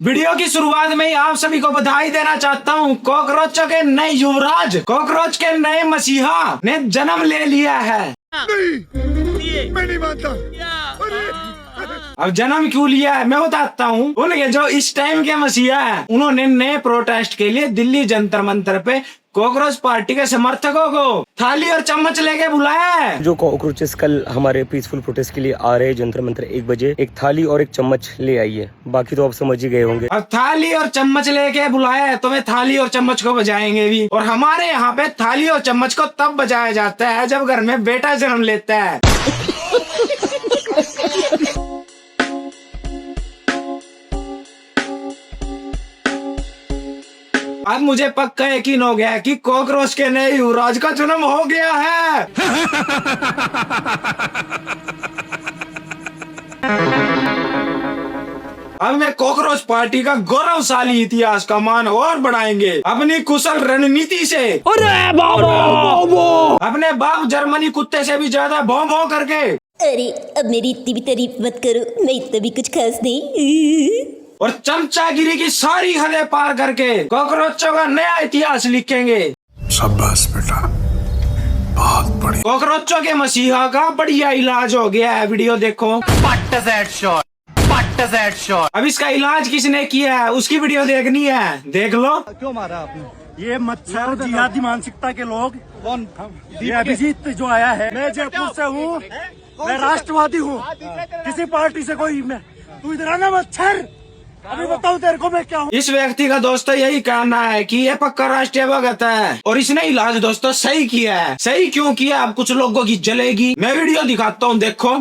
Video की शुरुआत में ही आप सभी को बधाई देना चाहता हूँ। कॉकरोचों के नए युवराज, कॉकरोच के नए मसीहा ने जन्म ले लिया है। नहीं, मैं नहीं मानता। अब जन्म क्यों लिया है मैं बताता हूँ। उनके जो इस टाइम के मसीहा है, उन्होंने नए प्रोटेस्ट के लिए दिल्ली जंतर मंतर पे कॉकरोच पार्टी के समर्थकों को थाली और चम्मच लेके बुलाया है। जो कॉकरोचेस कल हमारे पीसफुल प्रोटेस्ट के लिए आ रहे हैं जंतर मंतर 1 बजे, एक थाली और एक चम्मच ले आइए। बाकी तो आप समझ ही गए होंगे। अब थाली और चम्मच लेके बुलाया है तो मैं थाली और चम्मच को बजाएंगे भी। और हमारे यहाँ पे थाली और चम्मच को तब बजाया जाता है जब घर में बेटा जन्म लेता है। अब मुझे पक्का यकीन हो गया कि कॉकरोच के नए युवराज का जन्म हो गया है। अब मैं कॉकरोच पार्टी का गौरवशाली इतिहास का मान और बढ़ाएंगे अपनी कुशल रणनीति से। अरे बाबू, अपने बाप जर्मनी कुत्ते से भी ज्यादा भौं भौं करके। अरे अब मेरी इतनी भी तारीफ मत करो, मैं इतना भी कुछ खास नहीं। और चमचागिरी की सारी हदें पार करके कॉकरोचों का नया इतिहास लिखेंगे। शाबाश बेटा, बहुत बढ़िया। कॉकरोचों के मसीहा का बढ़िया इलाज हो गया है। वीडियो देखो। अब इसका इलाज किसने किया है उसकी वीडियो देखनी है, देख लो। क्यों मारा आपने? ये मच्छर जिहादी मानसिकता के लोग। कौन? ये अभिजीत जो आया है। मैं जयपुर से हूँ, मैं राष्ट्रवादी हूँ, किसी पार्टी से कोई मैं। तू इधर आना मच्छर, अभी बताऊँ तेरे को मैं क्या हूँ। इस व्यक्ति का दोस्तों यही कहना है कि ये पक्का राष्ट्रीय भगत है और इसने इलाज दोस्तों सही किया है। सही क्यों किया अब कुछ लोगों की जलेगी। मैं वीडियो दिखाता हूँ, देखो।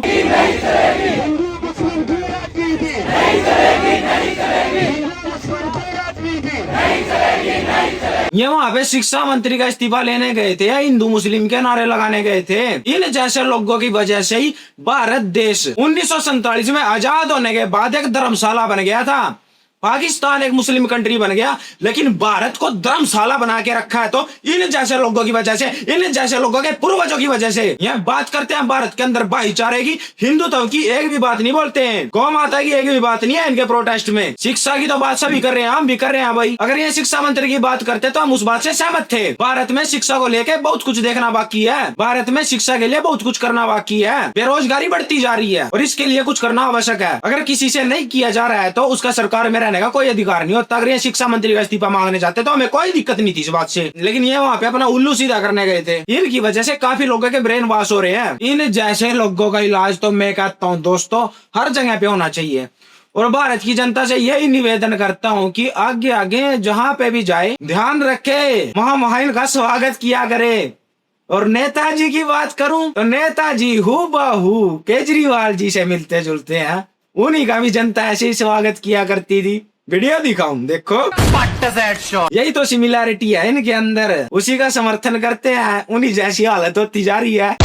ये वहाँ पे शिक्षा मंत्री का इस्तीफा लेने गए थे या हिंदू मुस्लिम के नारे लगाने गए थे। इन जैसे लोगों की वजह से ही भारत देश 1947 में आजाद होने के बाद एक धर्मशाला बन गया था। पाकिस्तान एक मुस्लिम कंट्री बन गया, लेकिन भारत को धर्मशाला बना के रखा है तो इन जैसे लोगों की वजह से, इन जैसे लोगों के पूर्वजों की वजह से। यह बात करते हैं भारत के अंदर भाईचारे की, हिंदुत्व की एक भी बात नहीं बोलते हैं, गौ माता की एक भी बात नहीं है इनके प्रोटेस्ट में। शिक्षा की तो बात सभी कर रहे हैं, हम भी कर रहे हैं भाई। अगर ये शिक्षा मंत्री की बात करते तो हम उस बात से सहमत थे। भारत में शिक्षा को लेकर बहुत कुछ देखना बाकी है, भारत में शिक्षा के लिए बहुत कुछ करना बाकी है। बेरोजगारी बढ़ती जा रही है और इसके लिए कुछ करना आवश्यक है। अगर किसी से नहीं किया जा रहा है तो उसका सरकार में रहने का कोई अधिकार नहीं होता। अगर ये शिक्षा मंत्री का इस्तीफा मांगने जाते तो हमें कोई दिक्कत नहीं थी इस बात से, लेकिन ये वहाँ पे अपना उल्लू सीधा करने गए थे। इनकी वजह से काफी लोगों के ब्रेन वॉश हो रहे हैं। इन जैसे लोगों का इलाज तो मैं कहता हूँ दोस्तों हर जगह पे होना चाहिए। और भारत की जनता से यही निवेदन करता हूँ कि आगे आगे जहाँ पे भी जाए ध्यान रखे, महामहिम का स्वागत किया करे। और नेताजी की बात करूं तो नेताजी हूबहू केजरीवाल जी से मिलते जुलते हैं। उन्हीं का भी जनता ऐसे ही स्वागत किया करती थी। वीडियो दिखाऊं, देखो। यही तो सिमिलैरिटी है इनके अंदर, उसी का समर्थन करते हैं, उन्हीं जैसी हालत होती जा रही है।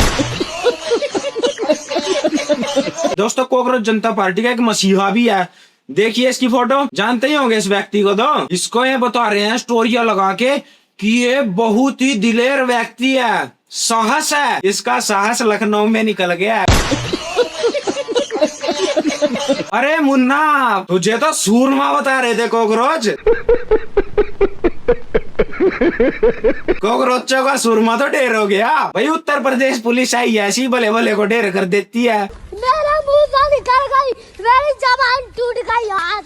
दोस्तों कॉकरोच जनता पार्टी का एक मसीहा भी है, देखिए इसकी फोटो। जानते ही होंगे इस व्यक्ति को तो। इसको ये बता रहे हैं स्टोरिया लगा के कि ये बहुत ही दिलेर व्यक्ति है, साहस है। इसका साहस लखनऊ में निकल गया है। अरे मुन्ना, तुझे तो सूरमा बता रहे थे कॉकरोच। कॉकरोचों का सूरमा तो ढेर हो गया भाई। उत्तर प्रदेश पुलिस आई ऐसी भले भले को ढेर कर देती है। मेरा मुंह से निकल गई, मेरी जबान टूट गई यार।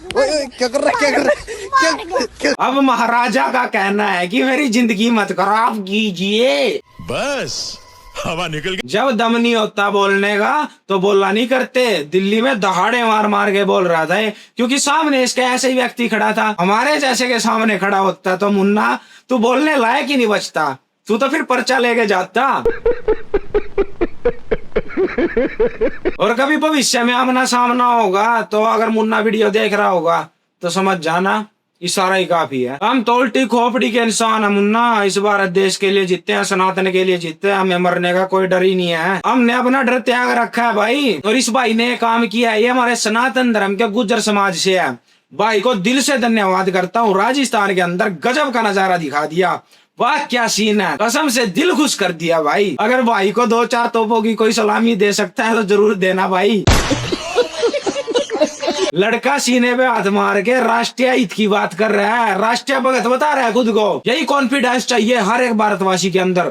क्या कर रहा है? अब महाराजा का कहना है कि मेरी जिंदगी मत खराब कीजिए। बस हवा निकल गई। जब दम नहीं होता बोलने का तो बोलना नहीं करते। दिल्ली में दहाड़े मार मार के बोल रहा था क्योंकि सामने इसके ऐसे ही व्यक्ति खड़ा था। हमारे जैसे के सामने खड़ा होता तो मुन्ना तू बोलने लायक ही नहीं बचता, तू तो फिर पर्चा लेके जाता। और कभी भविष्य में आमना सामना होगा तो अगर मुन्ना वीडियो देख रहा होगा तो समझ जाना इशारा ही काफी है। हम तो उल्टी खोपड़ी के इंसान है मुन्ना। इस भारत देश के लिए जीते हैं, सनातन के लिए जीते हैं, हमें मरने का कोई डर ही नहीं है। हमने अपना डर त्याग रखा है भाई। और इस भाई ने काम किया है, ये हमारे सनातन धर्म के गुर्जर समाज से है। भाई को दिल से धन्यवाद करता हूँ। राजस्थान के अंदर गजब का नजारा दिखा दिया। वाह क्या सीन है, कसम से दिल खुश कर दिया भाई। अगर भाई को 2-4 तोपों की कोई सलामी दे सकता है तो जरूर देना भाई। लड़का सीने पे हाथ मार के राष्ट्रीय हित की बात कर रहा है, राष्ट्रीय भगत बता रहा है खुद को। यही कॉन्फिडेंस चाहिए हर एक भारतवासी के अंदर।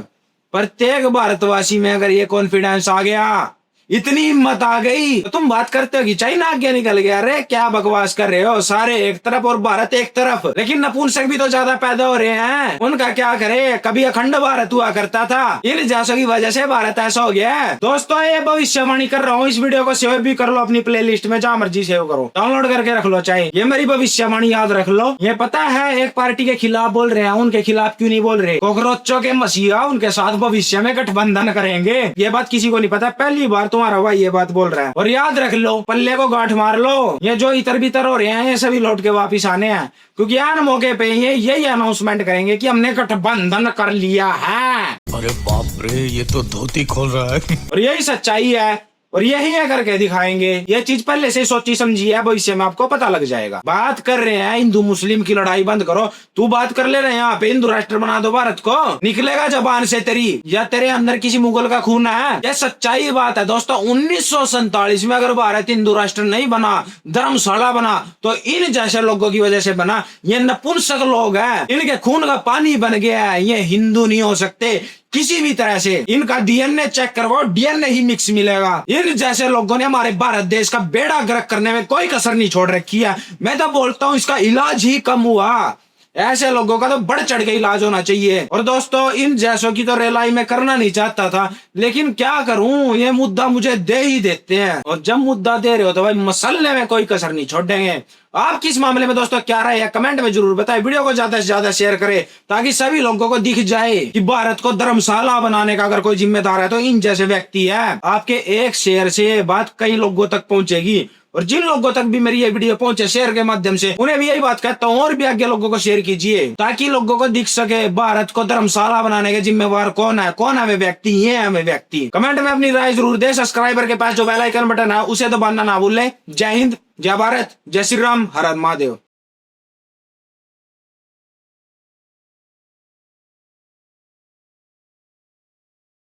प्रत्येक भारतवासी में अगर ये कॉन्फिडेंस आ गया, इतनी हिम्मत आ गई, तो तुम बात करते हो कि चाइना आगे निकल गया। अरे क्या बकवास कर रहे हो, सारे एक तरफ और भारत एक तरफ। लेकिन नपुंसक भी तो ज्यादा पैदा हो रहे हैं, उनका क्या करे। कभी अखंड भारत हुआ करता था, इन जैसों की वजह से भारत ऐसा हो गया है। दोस्तों ये भविष्यवाणी कर रहा हूँ, इस वीडियो को सेव भी कर लो अपनी प्लेलिस्ट में, जहाँ मर्जी सेव करो, डाउनलोड करके रख लो। चाहे ये मेरी भविष्यवाणी याद रख लो। ये पता है एक पार्टी के खिलाफ बोल रहे हैं, उनके खिलाफ क्यों नहीं बोल रहे। कॉकरोचों के मसीहा उनके साथ भविष्य में गठबंधन करेंगे, ये बात किसी को नहीं पता। पहली बार तुम्हारा भाई ये बात बोल रहा है। और याद रख लो, पल्ले को गांठ मार लो, ये जो इतर बितर हो रहे हैं ये सभी लौट के वापिस आने हैं, क्योंकि आन मौके पे ये यही अनाउंसमेंट करेंगे कि हमने गठबंधन कर लिया है। अरे बाप रे, ये तो धोती खोल रहा है। और यही सच्चाई है, और यही है करके दिखाएंगे। ये चीज पहले से सोची समझी है, भविष्य में आपको पता लग जाएगा। बात कर रहे हैं हिंदू मुस्लिम की लड़ाई बंद करो, तू बात कर ले रहे हैं यहाँ पे हिंदू राष्ट्र बना दो भारत को, निकलेगा जबान से तेरी, या तेरे अंदर किसी मुगल का खून है। ये सच्चाई बात है दोस्तों। 1947 में अगर भारत हिंदू राष्ट्र नहीं बना, धर्मशाला बना, तो इन जैसे लोगों की वजह से बना। ये नपुंसक लोग हैं, इनके खून का पानी बन गया है, ये हिंदू नहीं हो सकते किसी भी तरह से। इनका डीएनए चेक करवाओ, डीएनए ही मिक्स मिलेगा। इन जैसे लोगों ने हमारे भारत देश का बेड़ा गर्क करने में कोई कसर नहीं छोड़ रखी है। मैं तो बोलता हूँ इसका इलाज ही कम हुआ। ऐसे लोगों का तो बढ़ चढ़ के इलाज होना चाहिए। और दोस्तों इन जैसों की तो रेलाई में करना नहीं चाहता था, लेकिन क्या करूं, ये मुद्दा मुझे दे ही देते हैं। और जब मुद्दा दे रहे हो तो भाई मसलने में कोई कसर नहीं छोड़ेंगे। आप किस मामले में दोस्तों क्या राय है, कमेंट में जरूर बताएं। वीडियो को ज्यादा से ज्यादा शेयर करें ताकि सभी लोगों को दिख जाए कि भारत को धर्मशाला बनाने का अगर कोई जिम्मेदार है तो इन जैसे व्यक्ति है। आपके एक शेयर से ये बात कई लोगों तक पहुंचेगी, और जिन लोगों तक भी मेरी ये वीडियो पहुंचे शेयर के माध्यम से, उन्हें भी यही बात कहता हूँ और भी आगे लोगों को शेयर कीजिए ताकि लोगों को दिख सके भारत को धर्मशाला बनाने के जिम्मेवार कौन है। कौन है वे व्यक्ति, ये है वे व्यक्ति। कमेंट में अपनी राय जरूर दे। सब्सक्राइबर के पास जो बेल आइकन बटन है उसे दबाना ना भूलें। जय हिंद, जय भारत, जय श्री राम, हर हर महादेव।